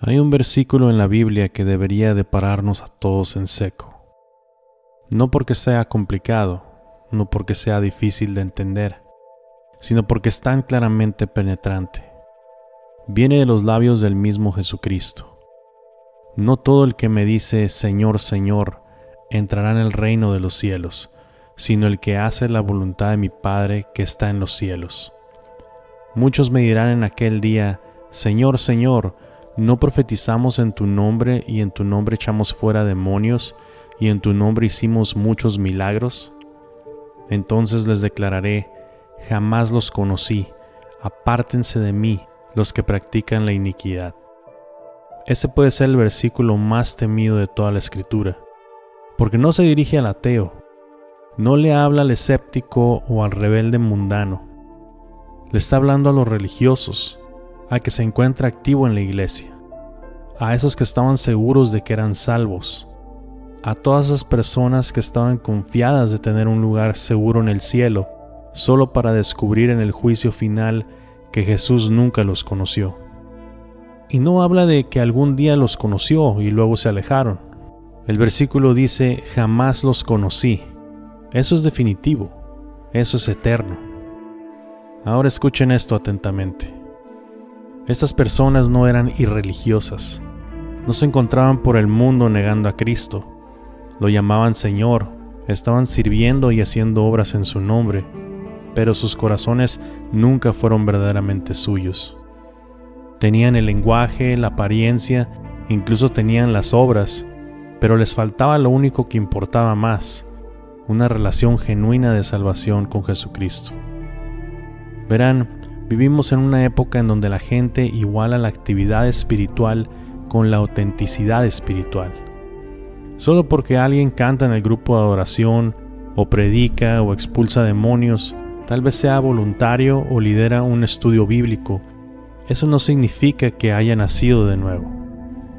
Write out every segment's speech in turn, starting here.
Hay un versículo en la Biblia que debería de pararnos a todos en seco. No porque sea complicado, no porque sea difícil de entender, sino porque es tan claramente penetrante. Viene de los labios del mismo Jesucristo. No todo el que me dice Señor, Señor, entrará en el reino de los cielos, sino el que hace la voluntad de mi Padre que está en los cielos. Muchos me dirán en aquel día, Señor, Señor, ¿no profetizamos en tu nombre y en tu nombre echamos fuera demonios y en tu nombre hicimos muchos milagros? Entonces les declararé, jamás los conocí, apártense de mí los que practican la iniquidad. Ese puede ser el versículo más temido de toda la Escritura, porque no se dirige al ateo, no le habla al escéptico o al rebelde mundano, le está hablando a los religiosos, a que se encuentra activo en la iglesia, a esos que estaban seguros de que eran salvos, a todas esas personas que estaban confiadas de tener un lugar seguro en el cielo, solo para descubrir en el juicio final que Jesús nunca los conoció. Y no habla de que algún día los conoció y luego se alejaron. El versículo dice, jamás los conocí. Eso es definitivo, eso es eterno. Ahora escuchen esto atentamente. Estas personas no eran irreligiosas, no se encontraban por el mundo negando a Cristo, lo llamaban Señor, estaban sirviendo y haciendo obras en su nombre, pero sus corazones nunca fueron verdaderamente suyos. Tenían el lenguaje, la apariencia, incluso tenían las obras, pero les faltaba lo único que importaba más, una relación genuina de salvación con Jesucristo. Verán, vivimos en una época en donde la gente iguala la actividad espiritual con la autenticidad espiritual. Solo porque alguien canta en el grupo de adoración, o predica, o expulsa demonios, tal vez sea voluntario o lidera un estudio bíblico, eso no significa que haya nacido de nuevo.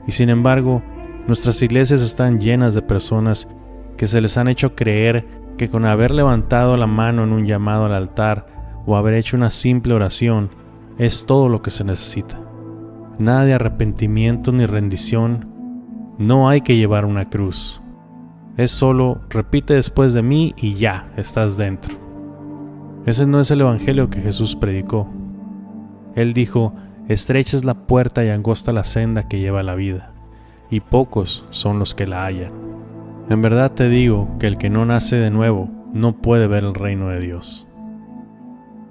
Y sin embargo, nuestras iglesias están llenas de personas que se les han hecho creer que con haber levantado la mano en un llamado al altar o haber hecho una simple oración es todo lo que se necesita. Nada de arrepentimiento ni rendición. No hay que llevar una cruz. Es solo repite después de mí y ya, estás dentro. Ese no es el evangelio que Jesús predicó. Él dijo, estrecha es la puerta y angosta la senda que lleva a la vida, y pocos son los que la hallan. En verdad te digo que el que no nace de nuevo no puede ver el reino de Dios.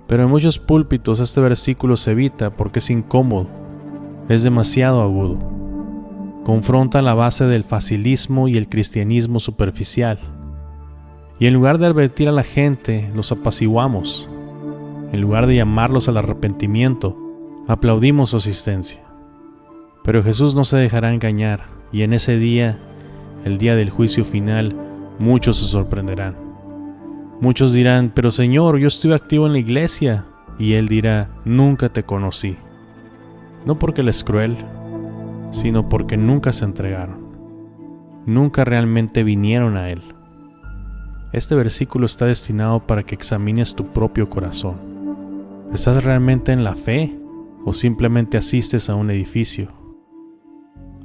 Pero en muchos púlpitos este versículo se evita porque es incómodo, es demasiado agudo. Confronta la base del facilismo y el cristianismo superficial. Y en lugar de advertir a la gente, los apaciguamos. En lugar de llamarlos al arrepentimiento, aplaudimos su asistencia. Pero Jesús no se dejará engañar, y en ese día, el día del juicio final, muchos se sorprenderán. Muchos dirán, pero Señor, yo estuve activo en la iglesia. Y Él dirá, nunca te conocí. No porque Él es cruel, sino porque nunca se entregaron. Nunca realmente vinieron a Él. Este versículo está destinado para que examines tu propio corazón. ¿Estás realmente en la fe o simplemente asistes a un edificio?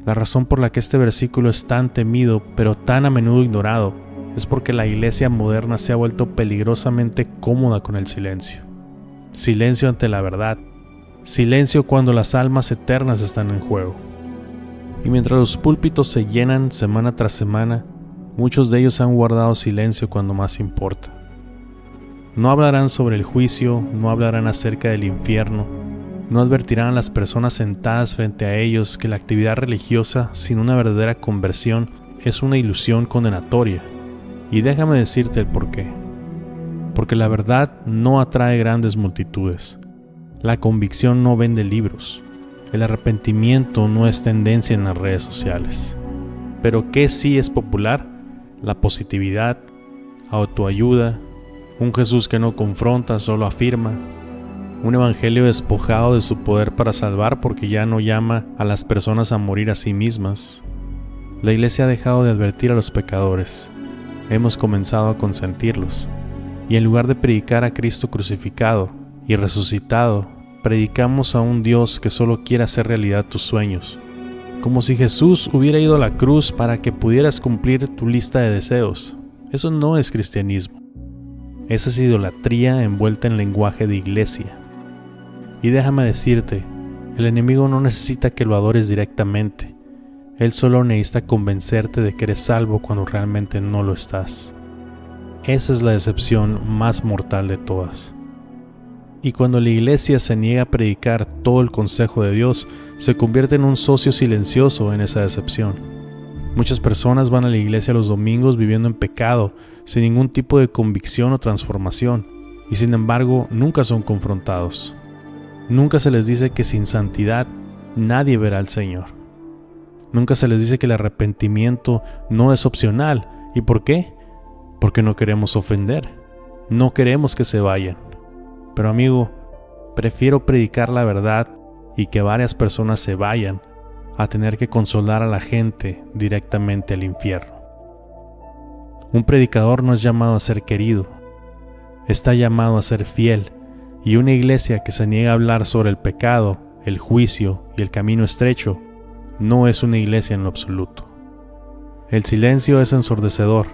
La razón por la que este versículo es tan temido pero tan a menudo ignorado es porque la iglesia moderna se ha vuelto peligrosamente cómoda con el silencio. Silencio ante la verdad. Silencio cuando las almas eternas están en juego. Y mientras los púlpitos se llenan semana tras semana, muchos de ellos han guardado silencio cuando más importa. No hablarán sobre el juicio, no hablarán acerca del infierno, no advertirán a las personas sentadas frente a ellos que la actividad religiosa sin una verdadera conversión es una ilusión condenatoria. Y déjame decirte el porqué. Porque la verdad no atrae grandes multitudes. La convicción no vende libros. El arrepentimiento no es tendencia en las redes sociales. Pero ¿qué sí es popular? La positividad, autoayuda, un Jesús que no confronta, solo afirma, un evangelio despojado de su poder para salvar porque ya no llama a las personas a morir a sí mismas. La iglesia ha dejado de advertir a los pecadores. Hemos comenzado a consentirlos. Y en lugar de predicar a Cristo crucificado y resucitado, predicamos a un Dios que solo quiere hacer realidad tus sueños, como si Jesús hubiera ido a la cruz para que pudieras cumplir tu lista de deseos. Eso no es cristianismo. Esa es idolatría envuelta en lenguaje de iglesia. Y déjame decirte, el enemigo no necesita que lo adores directamente. Él solo necesita convencerte de que eres salvo cuando realmente no lo estás. Esa es la decepción más mortal de todas. Y cuando la iglesia se niega a predicar todo el consejo de Dios, se convierte en un socio silencioso en esa decepción. Muchas personas van a la iglesia los domingos viviendo en pecado, sin ningún tipo de convicción o transformación, y sin embargo nunca son confrontados. Nunca se les dice que sin santidad nadie verá al Señor. Nunca se les dice que el arrepentimiento no es opcional. ¿Y por qué? Porque no queremos ofender. No queremos que se vayan. Pero amigo, prefiero predicar la verdad y que varias personas se vayan a tener que consolar a la gente directamente al infierno. Un predicador no es llamado a ser querido, está llamado a ser fiel, y una iglesia que se niega a hablar sobre el pecado, el juicio y el camino estrecho no es una iglesia en lo absoluto. El silencio es ensordecedor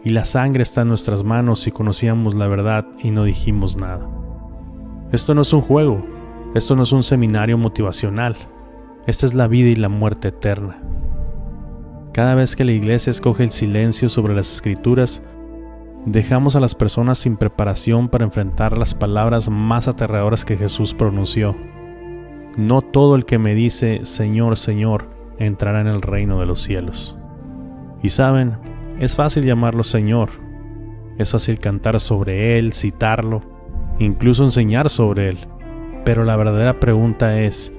y la sangre está en nuestras manos si conocíamos la verdad y no dijimos nada. Esto no es un juego, esto no es un seminario motivacional, esta es la vida y la muerte eterna. Cada vez que la iglesia escoge el silencio sobre las escrituras, dejamos a las personas sin preparación para enfrentar las palabras más aterradoras que Jesús pronunció. No todo el que me dice Señor, Señor, entrará en el reino de los cielos. Y saben, es fácil llamarlo Señor, es fácil cantar sobre Él, citarlo, incluso enseñar sobre Él. Pero la verdadera pregunta ¿es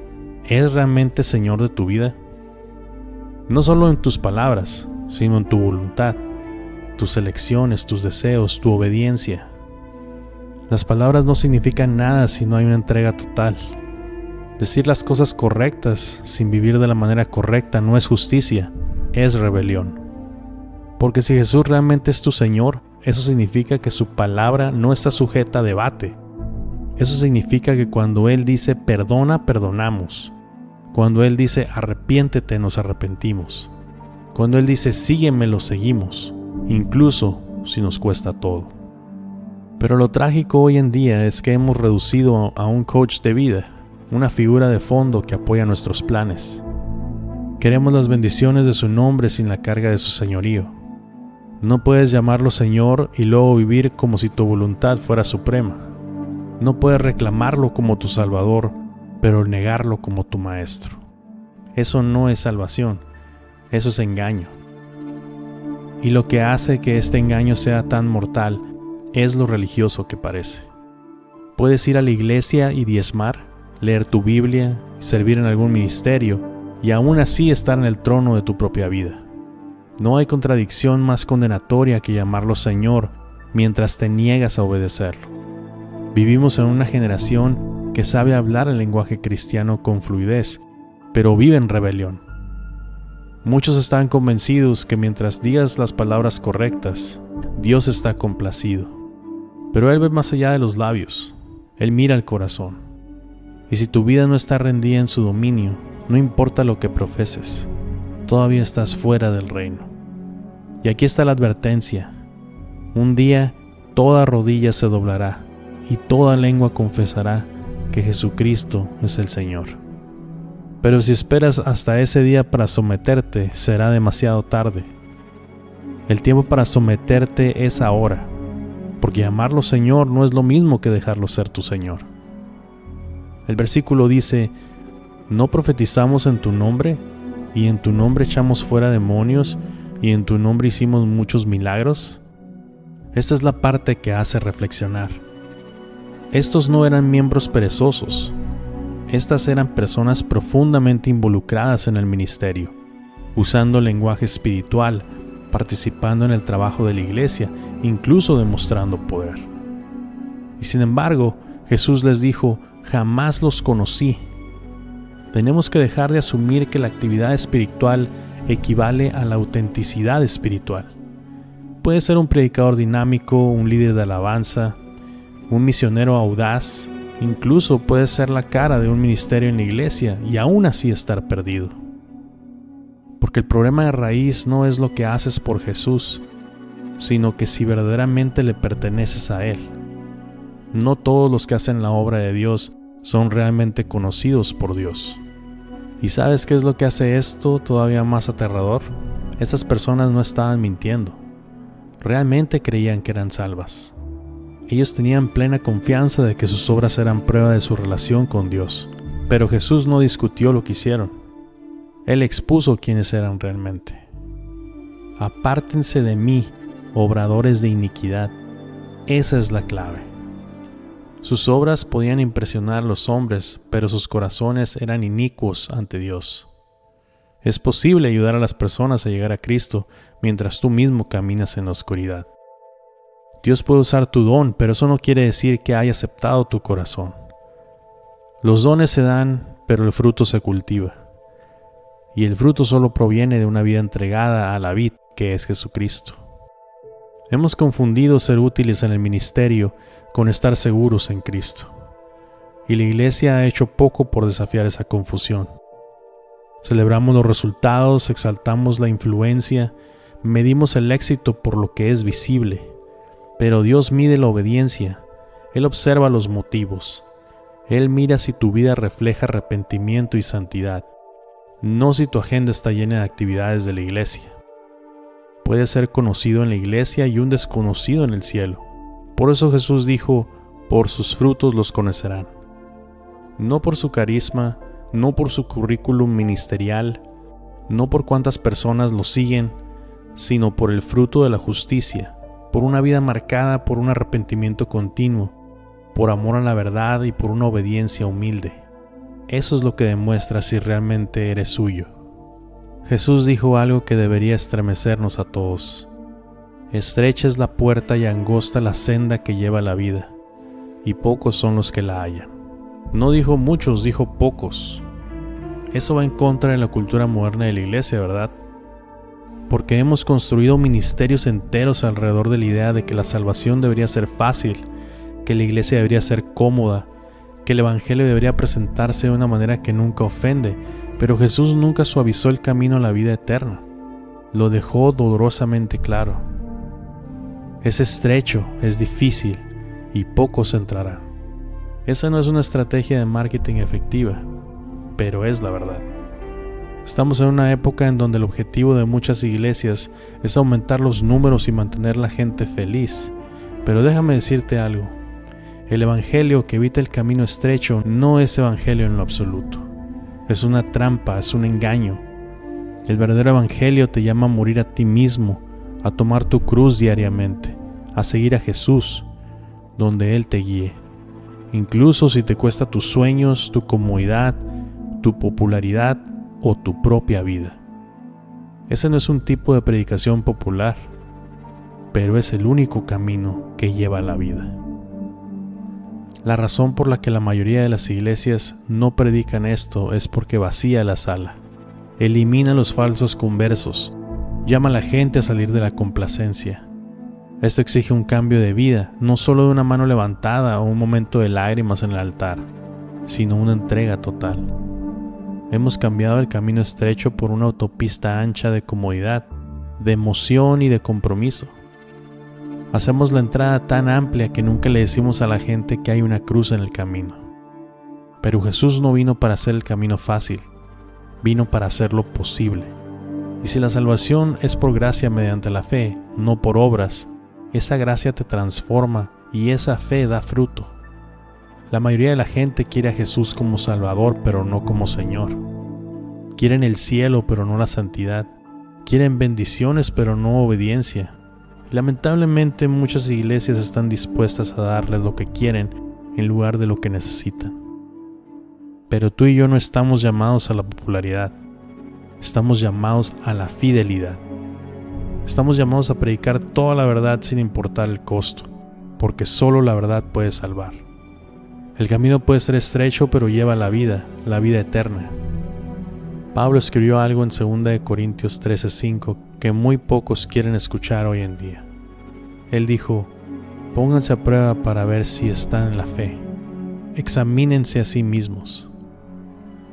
realmente Señor de tu vida? No solo en tus palabras, sino en tu voluntad, tus elecciones, tus deseos, tu obediencia. Las palabras no significan nada si no hay una entrega total. Decir las cosas correctas sin vivir de la manera correcta no es justicia, es rebelión. Porque si Jesús realmente es tu Señor, eso significa que su palabra no está sujeta a debate. Eso significa que cuando Él dice perdona, perdonamos. Cuando Él dice arrepiéntete, nos arrepentimos. Cuando Él dice sígueme, lo seguimos, incluso si nos cuesta todo. Pero lo trágico hoy en día es que hemos reducido a un coach de vida, una figura de fondo que apoya nuestros planes. Queremos las bendiciones de su nombre sin la carga de su señorío. No puedes llamarlo Señor y luego vivir como si tu voluntad fuera suprema. No puedes reclamarlo como tu Salvador, pero negarlo como tu Maestro. Eso no es salvación, eso es engaño. Y lo que hace que este engaño sea tan mortal es lo religioso que parece. Puedes ir a la iglesia y diezmar, leer tu Biblia, servir en algún ministerio y aún así estar en el trono de tu propia vida. No hay contradicción más condenatoria que llamarlo Señor mientras te niegas a obedecerlo. Vivimos en una generación que sabe hablar el lenguaje cristiano con fluidez, pero vive en rebelión. Muchos están convencidos que mientras digas las palabras correctas, Dios está complacido. Pero Él ve más allá de los labios, Él mira el corazón. Y si tu vida no está rendida en su dominio, no importa lo que profeses, todavía estás fuera del reino. Y aquí está la advertencia. Un día toda rodilla se doblará y toda lengua confesará que Jesucristo es el Señor. Pero si esperas hasta ese día para someterte, será demasiado tarde. El tiempo para someterte es ahora, porque llamarlo Señor no es lo mismo que dejarlo ser tu Señor. El versículo dice, ¿no profetizamos en tu nombre? ¿Y en tu nombre echamos fuera demonios? ¿Y en tu nombre hicimos muchos milagros? Esta es la parte que hace reflexionar. Estos no eran miembros perezosos. Estas eran personas profundamente involucradas en el ministerio, usando lenguaje espiritual, participando en el trabajo de la iglesia, incluso demostrando poder. Y sin embargo, Jesús les dijo, jamás los conocí. Tenemos que dejar de asumir que la actividad espiritual equivale a la autenticidad espiritual. Puede ser un predicador dinámico, un líder de alabanza, un misionero audaz, incluso puede ser la cara de un ministerio en la iglesia y aún así estar perdido. Porque el problema de raíz no es lo que haces por Jesús, sino que si verdaderamente le perteneces a Él. No todos los que hacen la obra de Dios son realmente conocidos por Dios. ¿Y sabes qué es lo que hace esto todavía más aterrador? Estas personas no estaban mintiendo. Realmente creían que eran salvas. Ellos tenían plena confianza de que sus obras eran prueba de su relación con Dios. Pero Jesús no discutió lo que hicieron. Él expuso quiénes eran realmente. Apártense de mí, obradores de iniquidad. Esa es la clave. Sus obras podían impresionar a los hombres, pero sus corazones eran inicuos ante Dios. Es posible ayudar a las personas a llegar a Cristo mientras tú mismo caminas en la oscuridad. Dios puede usar tu don, pero eso no quiere decir que haya aceptado tu corazón. Los dones se dan, pero el fruto se cultiva. Y el fruto solo proviene de una vida entregada a la vid, que es Jesucristo. Hemos confundido ser útiles en el ministerio con estar seguros en Cristo. Y la iglesia ha hecho poco por desafiar esa confusión. Celebramos los resultados, exaltamos la influencia, medimos el éxito por lo que es visible. Pero Dios mide la obediencia, Él observa los motivos. Él mira si tu vida refleja arrepentimiento y santidad, no si tu agenda está llena de actividades de la iglesia. Puedes ser conocido en la iglesia y un desconocido en el cielo. Por eso Jesús dijo, por sus frutos los conocerán. No por su carisma, no por su currículum ministerial, no por cuántas personas lo siguen, sino por el fruto de la justicia, por una vida marcada por un arrepentimiento continuo, por amor a la verdad y por una obediencia humilde. Eso es lo que demuestra si realmente eres suyo. Jesús dijo algo que debería estremecernos a todos. Estrecha es la puerta y angosta la senda que lleva a la vida, y pocos son los que la hallan. No dijo muchos, dijo pocos. Eso va en contra de la cultura moderna de la iglesia, ¿verdad? Porque hemos construido ministerios enteros alrededor de la idea de que la salvación debería ser fácil, que la iglesia debería ser cómoda, que el evangelio debería presentarse de una manera que nunca ofende, pero Jesús nunca suavizó el camino a la vida eterna. Lo dejó dolorosamente claro. Es estrecho, es difícil, y pocos entrarán. Esa no es una estrategia de marketing efectiva, pero es la verdad. Estamos en una época en donde el objetivo de muchas iglesias es aumentar los números y mantener la gente feliz. Pero déjame decirte algo. El evangelio que evita el camino estrecho no es evangelio en lo absoluto. Es una trampa, es un engaño. El verdadero evangelio te llama a morir a ti mismo, a tomar tu cruz diariamente, a seguir a Jesús, donde Él te guíe. Incluso si te cuesta tus sueños, tu comodidad, tu popularidad o tu propia vida. Ese no es un tipo de predicación popular, pero es el único camino que lleva a la vida. La razón por la que la mayoría de las iglesias no predican esto es porque vacía la sala, elimina los falsos conversos, llama a la gente a salir de la complacencia. Esto exige un cambio de vida, no solo de una mano levantada o un momento de lágrimas en el altar, sino una entrega total. Hemos cambiado el camino estrecho por una autopista ancha de comodidad, de emoción y de compromiso. Hacemos la entrada tan amplia que nunca le decimos a la gente que hay una cruz en el camino. Pero Jesús no vino para hacer el camino fácil, vino para hacerlo posible. Y si la salvación es por gracia mediante la fe, no por obras, esa gracia te transforma y esa fe da fruto. La mayoría de la gente quiere a Jesús como Salvador, pero no como Señor. Quieren el cielo, pero no la santidad. Quieren bendiciones, pero no obediencia. Lamentablemente muchas iglesias están dispuestas a darles lo que quieren en lugar de lo que necesitan. Pero tú y yo no estamos llamados a la popularidad, estamos llamados a la fidelidad. Estamos llamados a predicar toda la verdad sin importar el costo, porque solo la verdad puede salvar. El camino puede ser estrecho, pero lleva a la vida eterna. Pablo escribió algo en 2 Corintios 13:5 que muy pocos quieren escuchar hoy en día. Él dijo, pónganse a prueba para ver si están en la fe. Examínense a sí mismos.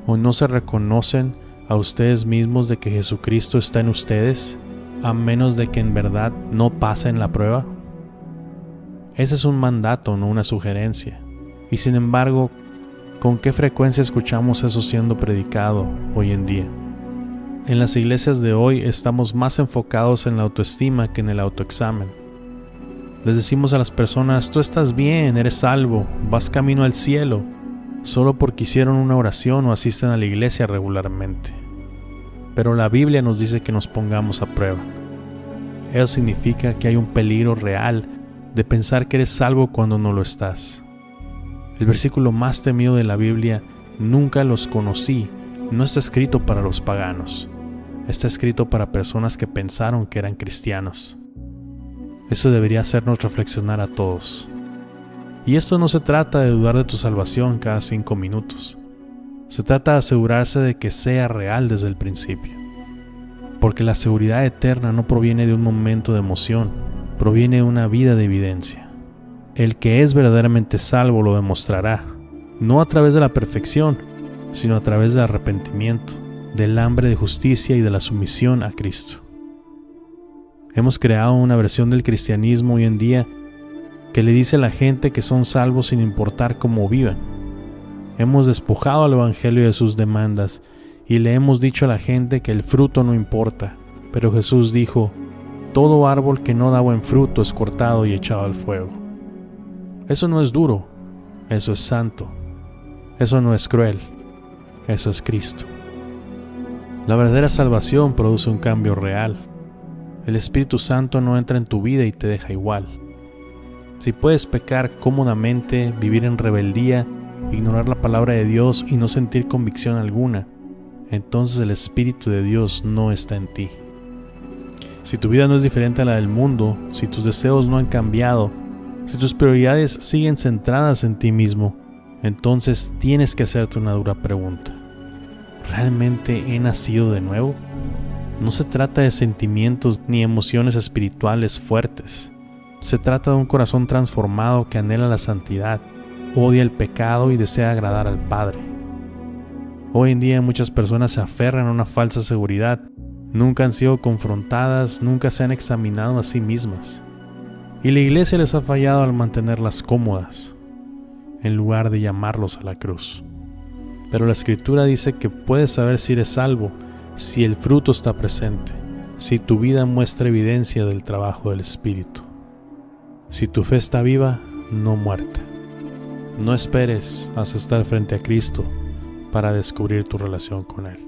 ¿O no se reconocen a ustedes mismos de que Jesucristo está en ustedes, a menos de que en verdad no pasen la prueba? Ese es un mandato, no una sugerencia. Y sin embargo, ¿con qué frecuencia escuchamos eso siendo predicado hoy en día? En las iglesias de hoy estamos más enfocados en la autoestima que en el autoexamen. Les decimos a las personas: tú estás bien, eres salvo, vas camino al cielo, solo porque hicieron una oración o asisten a la iglesia regularmente. Pero la Biblia nos dice que nos pongamos a prueba. Eso significa que hay un peligro real de pensar que eres salvo cuando no lo estás. El versículo más temido de la Biblia, nunca los conocí, no está escrito para los paganos. Está escrito para personas que pensaron que eran cristianos. Eso debería hacernos reflexionar a todos. Y esto no se trata de dudar de tu salvación cada 5 minutos. Se trata de asegurarse de que sea real desde el principio. Porque la seguridad eterna no proviene de un momento de emoción, proviene de una vida de evidencia. El que es verdaderamente salvo lo demostrará, no a través de la perfección, sino a través del arrepentimiento, del hambre de justicia y de la sumisión a Cristo. Hemos creado una versión del cristianismo hoy en día que le dice a la gente que son salvos sin importar cómo vivan. Hemos despojado al Evangelio de sus demandas y le hemos dicho a la gente que el fruto no importa, pero Jesús dijo: todo árbol que no da buen fruto es cortado y echado al fuego. Eso no es duro, eso es santo. Eso no es cruel, eso es Cristo. La verdadera salvación produce un cambio real. El Espíritu Santo no entra en tu vida y te deja igual. Si puedes pecar cómodamente, vivir en rebeldía, ignorar la palabra de Dios y no sentir convicción alguna, entonces el Espíritu de Dios no está en ti. Si tu vida no es diferente a la del mundo, si tus deseos no han cambiado, si tus prioridades siguen centradas en ti mismo, entonces tienes que hacerte una dura pregunta. ¿Realmente he nacido de nuevo? No se trata de sentimientos ni emociones espirituales fuertes. Se trata de un corazón transformado que anhela la santidad, odia el pecado y desea agradar al Padre. Hoy en día muchas personas se aferran a una falsa seguridad. Nunca han sido confrontadas, nunca se han examinado a sí mismas. Y la iglesia les ha fallado al mantenerlas cómodas, en lugar de llamarlos a la cruz. Pero la Escritura dice que puedes saber si eres salvo si el fruto está presente, si tu vida muestra evidencia del trabajo del Espíritu. Si tu fe está viva, no muerta. No esperes hasta estar frente a Cristo para descubrir tu relación con Él.